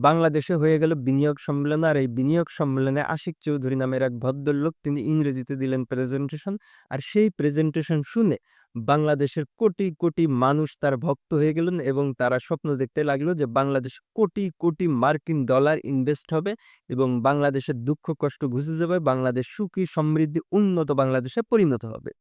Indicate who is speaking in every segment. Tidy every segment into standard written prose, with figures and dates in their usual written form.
Speaker 1: বাংলাদেশে হয়ে গেল বিনিয়োগ সম্মেলন। আর এই বিনিয়োগ সম্মেলনে আশিক চৌধুরী নামের এক ভদ্রলোক তিনি ইংরেজিতে দিলেন প্রেজেন্টেশন। আর সেই প্রেজেন্টেশন শুনে বাংলাদেশের কোটি কোটি মানুষ তার ভক্ত হয়ে গেলেন এবং তারা স্বপ্ন দেখতে লাগলো যে বাংলাদেশে কোটি কোটি মার্কিন ডলার ইনভেস্ট হবে এবং বাংলাদেশের দুঃখ কষ্ট ঘুচে যাবে, বাংলাদেশ সুখী সমৃদ্ধি উন্নত বাংলাদেশে পরিণত হবে।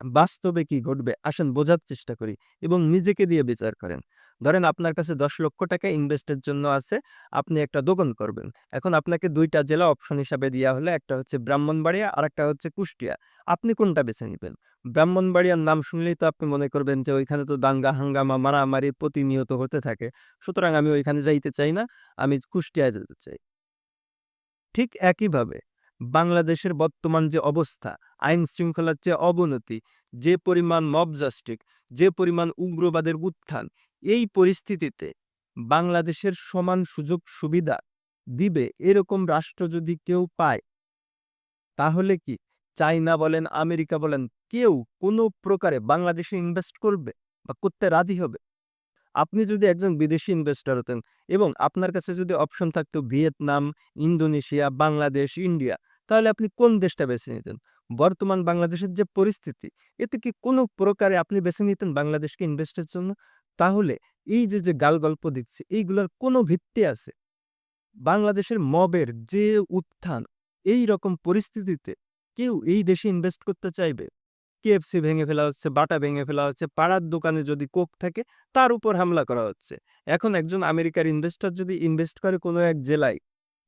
Speaker 1: বাস্তবে কি ঘটবে আসেন বোঝার চেষ্টা করি এবং নিজেকে দিয়ে বিচার করেন। ধরেন আপনার কাছে ১০ লক্ষ টাকা ইনভেস্টের জন্য আছে, আপনি একটা দোকান করবেন। এখন আপনাকে ২টা জেলা অপশন হিসাবে দেওয়া হলে, একটা হচ্ছে ব্রাহ্মণবাড়িয়া আর একটা হচ্ছে কুষ্টিয়া। আপনি কোনটা বেছে নিবেন? ব্রাহ্মণবাড়িয়ার নাম শুনলেই তো আপনি মনে করবেন যে ওইখানে তো দাঙ্গা হাঙ্গামা মারামারি প্রতিনিয়ত হতে থাকে, সুতরাং আমি ওইখানে যাইতে চাই না, আমি কুষ্টিয়ায় যেতে চাই। ঠিক একইভাবে বাংলাদেশের বর্তমান যে অবস্থা, আইন শৃঙ্খলার যে অবনতি, যে পরিমাণ মব জাস্টিস, যে পরিমাণ উগ্রবাদের উত্থান, এই পরিস্থিতিতে বাংলাদেশের সমান সুযোগ সুবিধা দিবে এরকম রাষ্ট্র যদি কেউ পায়, তাহলে কি চাইনা বলেন, আমেরিকা বলেন, কেউ কোনো প্রকারে বাংলাদেশে ইনভেস্ট করবে বা করতে রাজি হবে? আপনি যদি একজন বিদেশি ইনভেস্টর হতেন এবং আপনার কাছে যদি অপশন থাকতো ভিয়েতনাম, ইন্দোনেশিয়া, বাংলাদেশ, ইন্ডিয়া, তাহলে আপনি কোন দেশটা বেছে নিতেন? বর্তমান বাংলাদেশের যে পরিস্থিতি, এতে কি কোনো প্রকারে আপনি বেছে নিতেন বাংলাদেশকে ইনভেস্টের জন্য? তাহলে এই যে গালগল্প দিচ্ছি, এইগুলোর কোনো ভিত্তি আছে? বাংলাদেশের মবের যে উত্থান, এই রকম পরিস্থিতিতে কেউ এই দেশে ইনভেস্ট করতে চাইবে? কেএফসি ভেঙে ফেলা হচ্ছে, বাটা ভেঙে ফেলা হচ্ছে, পাড়ার দোকানে যদি কোক থাকে তার উপর হামলা করা হচ্ছে। এখন একজন আমেরিকার ইনভেস্টর যদি ইনভেস্ট করে কোনো এক জেলায়,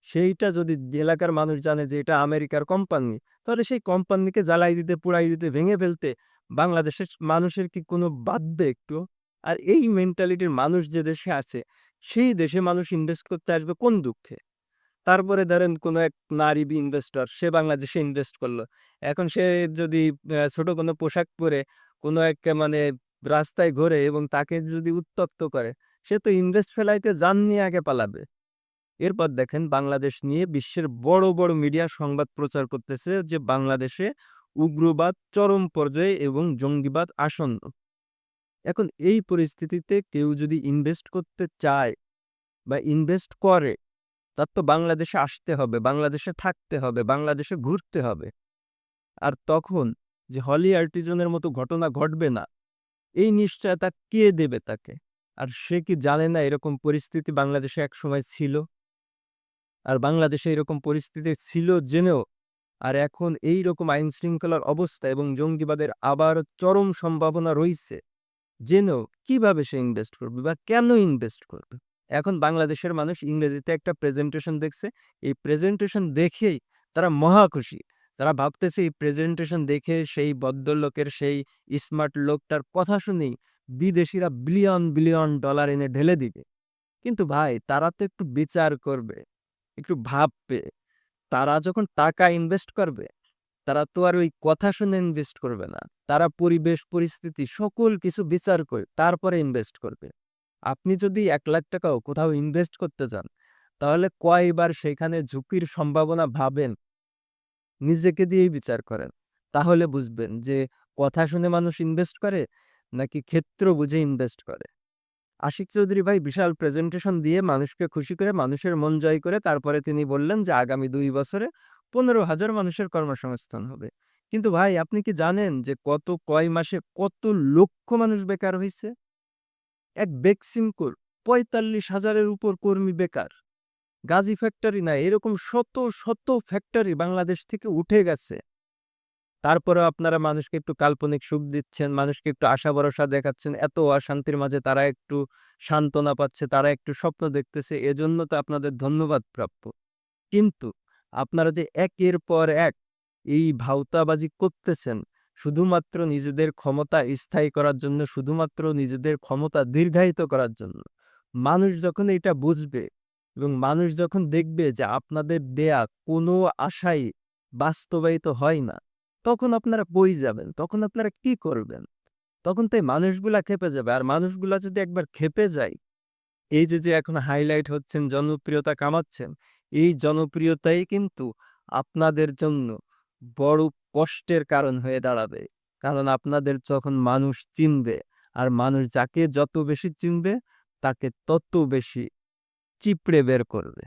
Speaker 1: সেইটা যদি এলাকার মানুষ জানে যে এটা আমেরিকার কোম্পানি, তাহলে সেই কোম্পানিকে জ্বালাই দিতে, পোড়াই দিতে, ভেঙে ফেলতে বাংলাদেশের মানুষের কি কোনো বাধবে একটু? আর এই মেন্টালিটির মানুষ যে দেশে আছে, সেই দেশে মানুষ ইনভেস্ট করতে আসবে কোন দুঃখে? তারপরে ধরেন কোনো এক নারী ইনভেস্টর সে বাংলাদেশে ইনভেস্ট করলো। এখন সে যদি ছোট কোনো পোশাক পরে কোনো এক মানে রাস্তায় ঘোরে এবং তাকে যদি উত্ত্যক্ত করে, সে তো ইনভেস্ট ফেলাইতে জান নিয়ে আগে পালাবে। এরপর দেখেন বাংলাদেশ নিয়ে বিশ্বের বড় বড় মিডিয়া সংবাদ প্রচার করতেছে যে বাংলাদেশে উগ্রবাদ চরম পর্যায়ে এবং জঙ্গিবাদ আসন্ন। এখন এই পরিস্থিতিতে কেউ যদি ইনভেস্ট করতে চায় বা ইনভেস্ট করে, তার তো বাংলাদেশে আসতে হবে, বাংলাদেশে থাকতে হবে, বাংলাদেশে ঘুরতে হবে। আর তখন যে হলি আর্টিজনের মতো ঘটনা ঘটবে না, এই নিশ্চয়তা কে দেবে তাকে? আর সে কি জানে না এরকম পরিস্থিতি বাংলাদেশে একসময় ছিল? আর বাংলাদেশে এরকম পরিস্থিতি ছিল জেনেও আর এখন এইরকম আইন-শৃঙ্খলার অবস্থা এবং জঙ্গিবাদের আবার চরম সম্ভাবনা রইছে জেনেও কিভাবে সে ইনভেস্ট করবে বা কেন ইনভেস্ট করবে? এখন বাংলাদেশের মানুষ ইংরেজিতে একটা প্রেজেন্টেশন দেখছে। এই প্রেজেন্টেশন দেখেই তারা মহা খুশি। তারা ভাবতেছে এই প্রেজেন্টেশন দেখে সেই ভদ্রলোকের, সেই স্মার্ট লোকটার কথা শুনেই বিদেশিরা বিলিয়ন বিলিয়ন ডলার এনে ঢেলে দিবে। কিন্তু ভাই তারা তো একটু বিচার করবে, একটু ভাববে। তারা যখন টাকা ইনভেস্ট করবে, তারা তো আর ওই কথা শুনে ইনভেস্ট করবে না। তারা পরিবেশ, পরিস্থিতি সকল কিছু বিচার করে তারপরে ইনভেস্ট করবে। আপনি যদি ৳১,০০,০০০ কোথাও ইনভেস্ট করতে যান, তাহলে কয়বার সেখানে ঝুঁকির সম্ভাবনা ভাবেন? নিজেকে দিয়েই বিচার করেন। তাহলে বুঝবেন যে কথা শুনে মানুষ ইনভেস্ট করে নাকি ক্ষেত্র বুঝে ইনভেস্ট করে। আশিক চৌধুরী ভাই বিশাল প্রেজেন্টেশন দিয়ে মানুষকে খুশি করে, মানুষের মন জয় করে তারপরে তিনি বললেন যে আগামী ২ বছরে ১৫,০০০ মানুষের কর্মসংস্থান হবে। কিন্তু ভাই আপনি কি জানেন যে কয় মাসে কত লক্ষ মানুষ বেকার হইছে? এক বেক্সিমকোর ৪৫,০০০ এর উপর কর্মী বেকার। গাজী ফ্যাক্টরি না, এরকম শত শত ফ্যাক্টরি বাংলাদেশ থেকে উঠে গেছে। তারপরেও আপনারা মানুষকে একটু কাল্পনিক সুখ দিচ্ছেন, মানুষকে একটু আশা ভরসা দেখাচ্ছেন। এত অশান্তির মাঝে তারা একটু সান্ত্বনা পাচ্ছে, তারা একটু স্বপ্ন দেখতেছে। এজন্য তো আপনাদের ধন্যবাদ প্রাপ্য। কিন্তু আপনারা যে একের পর এক এই ভাওতাবাজি করতেছেন, শুধুমাত্র নিজেদের ক্ষমতা স্থায়ী করার জন্য, শুধুমাত্র নিজেদের ক্ষমতা দীর্ঘায়িত করার জন্য। মানুষ যখন এটা বুঝবে এবং মানুষ যখন দেখবে যে আপনাদের দেয়া কোনো আশাই বাস্তবায়িত হয় না, তখন আপনারা কই যাবেন? তখন আপনারা কি করবেন? তখন তো এই মানুষগুলা ক্ষেপে যাবে। আর মানুষগুলা যদি একবার ক্ষেপে যায়, এই যে এখন হাইলাইট হচ্ছেন, জনপ্রিয়তা কামাচ্ছেন, এই জনপ্রিয়তাই কিন্তু আপনাদের জন্য বড় কষ্টের কারণ হয়ে দাঁড়াবে। কারণ আপনাদের যখন মানুষ চিনবে, আর মানুষ যাকে যত বেশি চিনবে, তাকে তত বেশি চিপড়ে বের করবে।